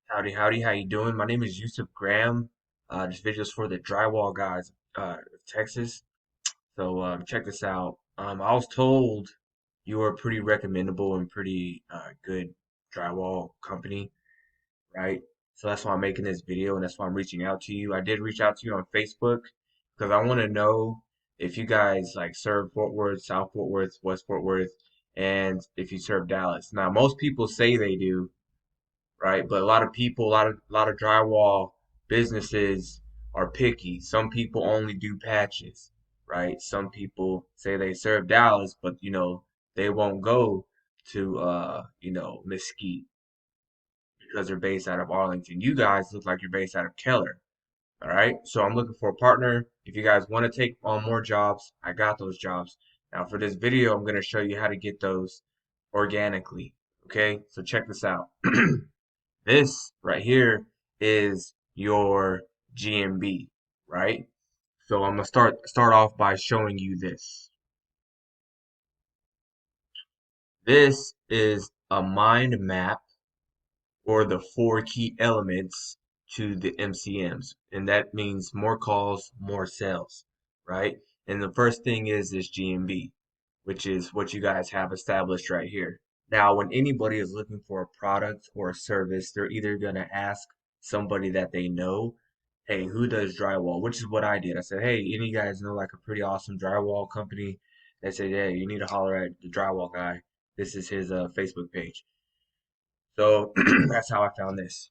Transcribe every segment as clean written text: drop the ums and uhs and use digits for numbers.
Howdy, howdy, how you doing? My name is Yusuf Graham. This video is for the Drywall Guys of Texas. So check this out. I was told you were a pretty recommendable and pretty good drywall company, right? So that's why I'm making this video and that's why I'm reaching out to you. I did reach out to you on Facebook because I want to know if you guys like serve Fort Worth, South Fort Worth, West Fort Worth, and if you serve Dallas. Now, most people say they do, right? But a lot of people, a lot of drywall businesses are picky. Some people only do patches, right? Some people say they serve Dallas, but they won't go to Mesquite because they're based out of Arlington. You guys look like you're based out of Keller. All right. So I'm looking for a partner. If you guys want to take on more jobs, I got those jobs. Now for this video, I'm going to show you how to get those organically. Okay. So check this out. This right here is your GMB, right? So I'm gonna start off by showing you this. This is a mind map or the four key elements to the MCMs, and that means more calls, more sales, right? And the first thing is this GMB, which is what you guys have established right here. Now, when anybody is looking for a product or a service, they're either going to ask somebody that they know, hey, who does drywall? Which is what I did. I said, hey, any of you guys know like a pretty awesome drywall company? They said, yeah, you need to holler at the drywall guy. This is his Facebook page. So that's how I found this.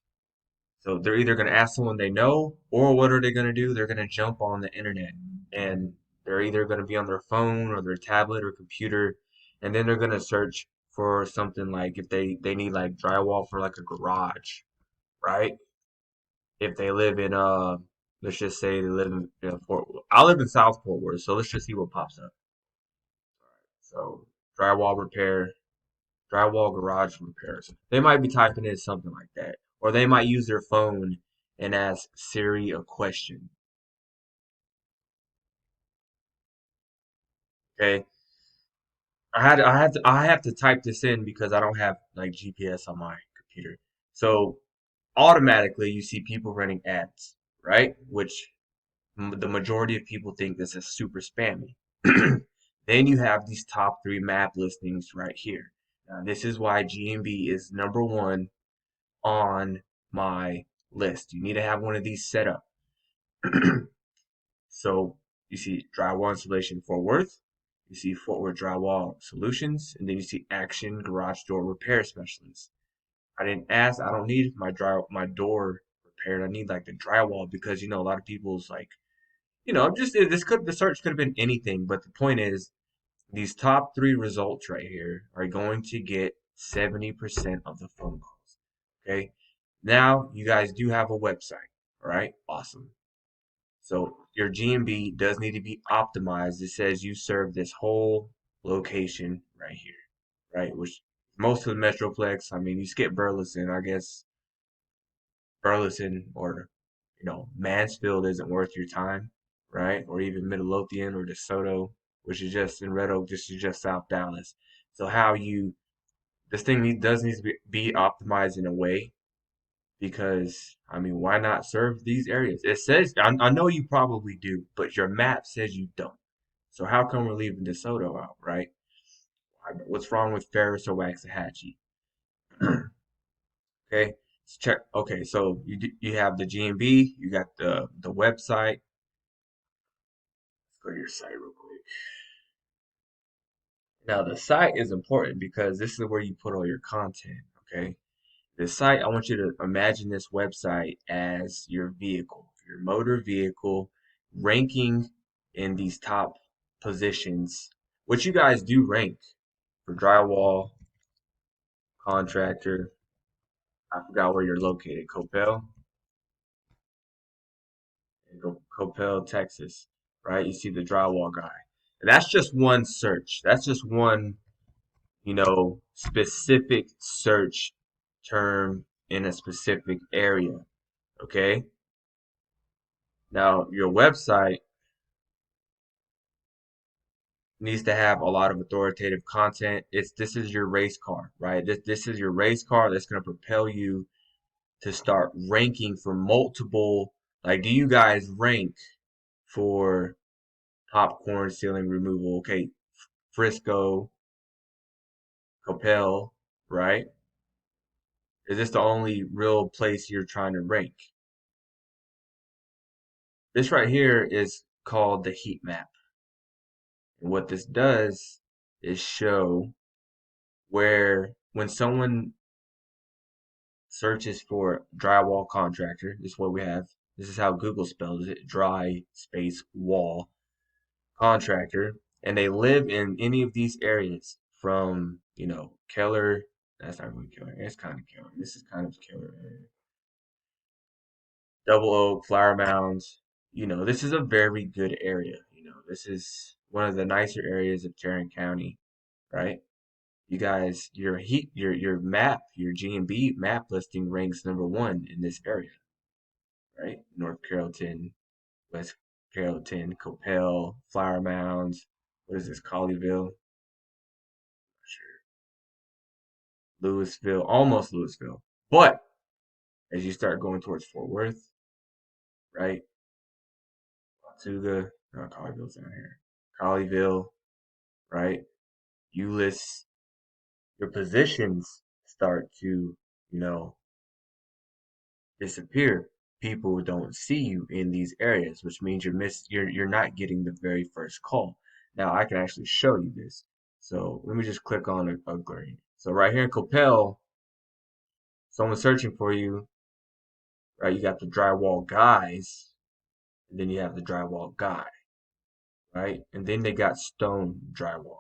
So they're either going to ask someone they know, or what are they going to do? They're going to jump on the internet and they're either going to be on their phone or their tablet or computer, and then they're going to search for something like if they need like drywall for like a garage, right? If they live in let's just say they live in Fort. I live in South Fort Worth, so let's just see what pops up. So drywall repair, drywall garage repairs. They might be typing in something like that. Or they might use their phone and ask Siri a question. Okay. I have to type this in because I don't have like GPS on my computer. So automatically you see people running ads, right? Which the majority of people think this is super spammy. Then you have these top three map listings right here. Now, this is why GMB is number one on my list. You need to have one of these set up. So you see drywall installation Fort Worth, you see Fort Worth drywall solutions, and then you see action garage door repair specialist. I didn't ask, I don't need my door repaired. I need like the drywall because a lot of people's like, just the search could have been anything, but the point is these top three results right here are going to get 70% of the phone calls. Okay. Now you guys do have a website. All right. Awesome. So your GMB does need to be optimized. It says you serve this whole location right here, right? Which most of the Metroplex, I mean, you skip Burleson, I guess Burleson or, Mansfield isn't worth your time, right? Or even Midlothian or DeSoto, which is just in Red Oak, just South Dallas. So this thing does need to be optimized in a way because I mean, why not serve these areas? It says I know you probably do, but your map says you don't. So how come we're leaving DeSoto out, right? What's wrong with Ferris or Waxahachie? Okay, let's check. Okay, so you have the GMB, you got the website. Let's go to your site real quick. Now the site is important because this is where you put all your content. Okay, the site, I want you to imagine this website as your vehicle, your motor vehicle, ranking in these top positions, which you guys do rank for drywall, contractor. I forgot where you're located, Coppell, Texas, right? You see the drywall guy. And that's just one search. That's just one, specific search term in a specific area. Okay. Now, your website needs to have a lot of authoritative content. This is your race car, right? This is your race car that's going to propel you to start ranking for multiple, like, do you guys rank for popcorn ceiling removal? Okay, Frisco, Coppell, right? Is this the only real place you're trying to rank? This right here is called the heat map. And what this does is show where when someone searches for drywall contractor, this is what we have. This is how Google spells it, dry space wall contractor. And they live in any of these areas from, Keller. That's not really Keller. It's kind of Keller. This is kind of Keller area. Double Oak, Flower Mounds. This is a very good area. This is one of the nicer areas of Tarrant County, right? You guys, your map, your G&B map listing ranks #1 in this area, right? North Carrollton, West Carrollton, Coppell, Flower Mounds. What is this? Colleyville, sure. Louisville, almost Louisville. But as you start going towards Fort Worth, right? Watauga, no, Colleyville's down here. Colleyville, right? Euless, your positions start to, you know, disappear. People don't see you in these areas, which means you're not getting the very first call. Now I can actually show you this. So let me just click on a grade. So right here in Coppell, someone's searching for you, right? You got the drywall guys, and then you have the drywall guy, right? And then they got Stone Drywall.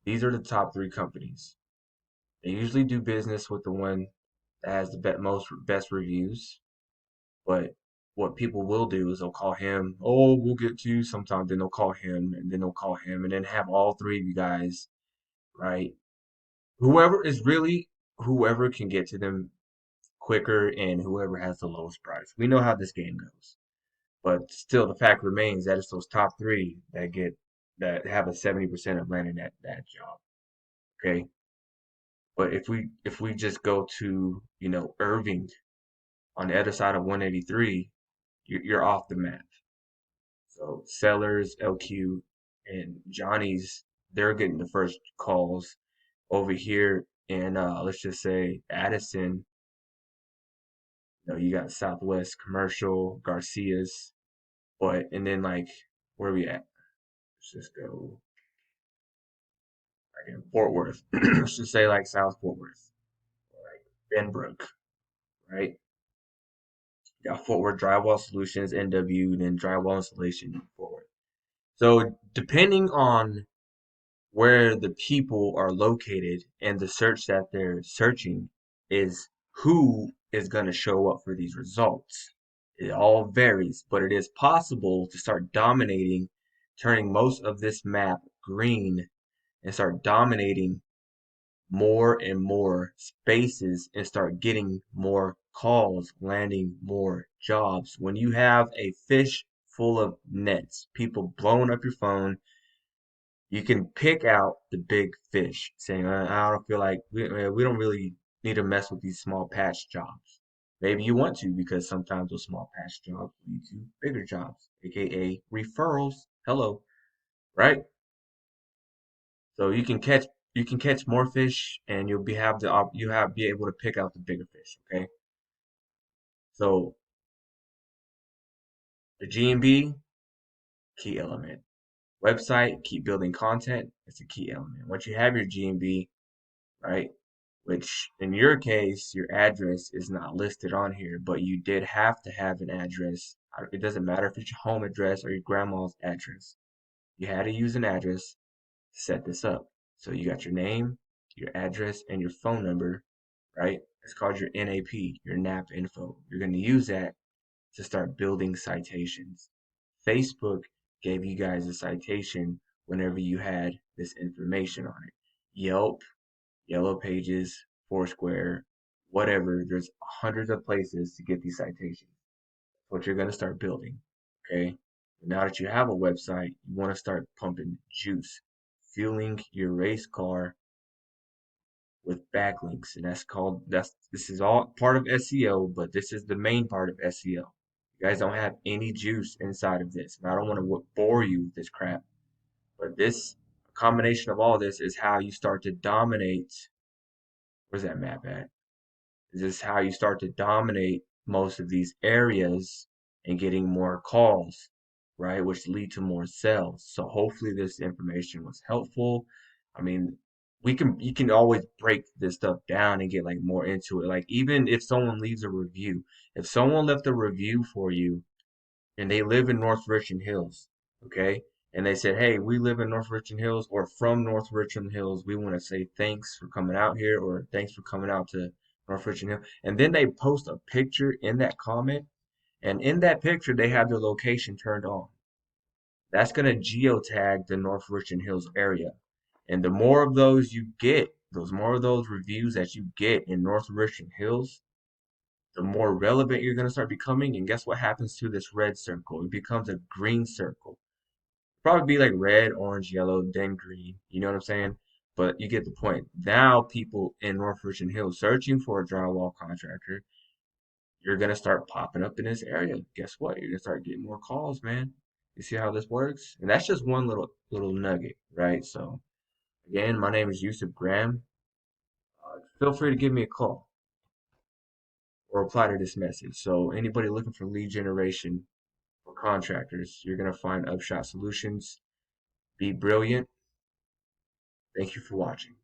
These are the top 3 companies. They usually do business with the one that has the most best reviews. But what people will do is they'll call him, oh, we'll get to you sometime. Then they'll call him, and then they'll call him, and then have all 3 of you guys, right? Whoever can get to them quicker and whoever has the lowest price. We know how this game goes. But still, the fact remains that it's those top 3 that have a 70% of landing that job. Okay. But if we just go to, Irving on the other side of 183, you're off the map. So Sellers, LQ, and Johnny's, they're getting the first calls over here in let's just say Addison. You got Southwest Commercial, Garcia's, and then like where are we at? Let's just go like in Fort Worth. Let's just say like South Fort Worth, like Benbrook, right? You got Fort Worth Drywall Solutions, NW, and then Drywall Installation Fort Worth. So depending on where the people are located and the search that they're searching is who is going to show up for these results. It all varies, but it is possible to start dominating, turning most of this map green and start dominating more and more spaces and start getting more calls, landing more jobs. When you have a fish full of nets, people blowing up your phone, you can pick out the big fish, saying, I don't feel like we don't really need to mess with these small patch jobs. Maybe you want to because sometimes those small patch jobs lead to bigger jobs, aka referrals. Hello, right? So you can catch more fish, and you'll be able to pick out the bigger fish. Okay, so the G&B key element, website, keep building content. It's a key element. Once you have your G&B, right? Which in your case, your address is not listed on here, but you did have to have an address. It doesn't matter if it's your home address or your grandma's address. You had to use an address to set this up. So you got your name, your address, and your phone number, right? It's called your NAP, your NAP info. You're going to use that to start building citations. Facebook gave you guys a citation whenever you had this information on it. Yelp, Yellow Pages, Foursquare, whatever. There's hundreds of places to get these citations. That's what you're going to start building. Okay. Now that you have a website, you want to start pumping juice, fueling your race car with backlinks, and this is all part of SEO, but this is the main part of SEO. You guys don't have any juice inside of this, and I don't want to bore you with this crap. But this combination of all this is how you start to dominate. Where's that map at? This is how you start to dominate most of these areas and getting more calls, right? Which lead to more sales. So hopefully this information was helpful. I mean, you can always break this stuff down and get like more into it. Like even if someone leaves a review, if someone left a review for you and they live in North Richland Hills, okay? And they said, hey, we live in North Richland Hills or from North Richland Hills. We want to say thanks for coming out here or thanks for coming out to North Richland Hills. And then they post a picture in that comment. And in that picture, they have their location turned on. That's going to geotag the North Richland Hills area. And the more of those you get, those more of those reviews that you get in North Richland Hills, the more relevant you're going to start becoming. And guess what happens to this red circle? It becomes a green circle. Probably be like red, orange, yellow, then green. You know what I'm saying? But you get the point. Now people in North Richland Hills searching for a drywall contractor, you're going to start popping up in this area. Guess what? You're going to start getting more calls, man. You see how this works? And that's just one little nugget, right? So again, my name is Yusuf Graham. Feel free to give me a call or reply to this message. So anybody looking for lead generation for contractors, you're going to find Upshot Solutions. Be brilliant. Thank you for watching.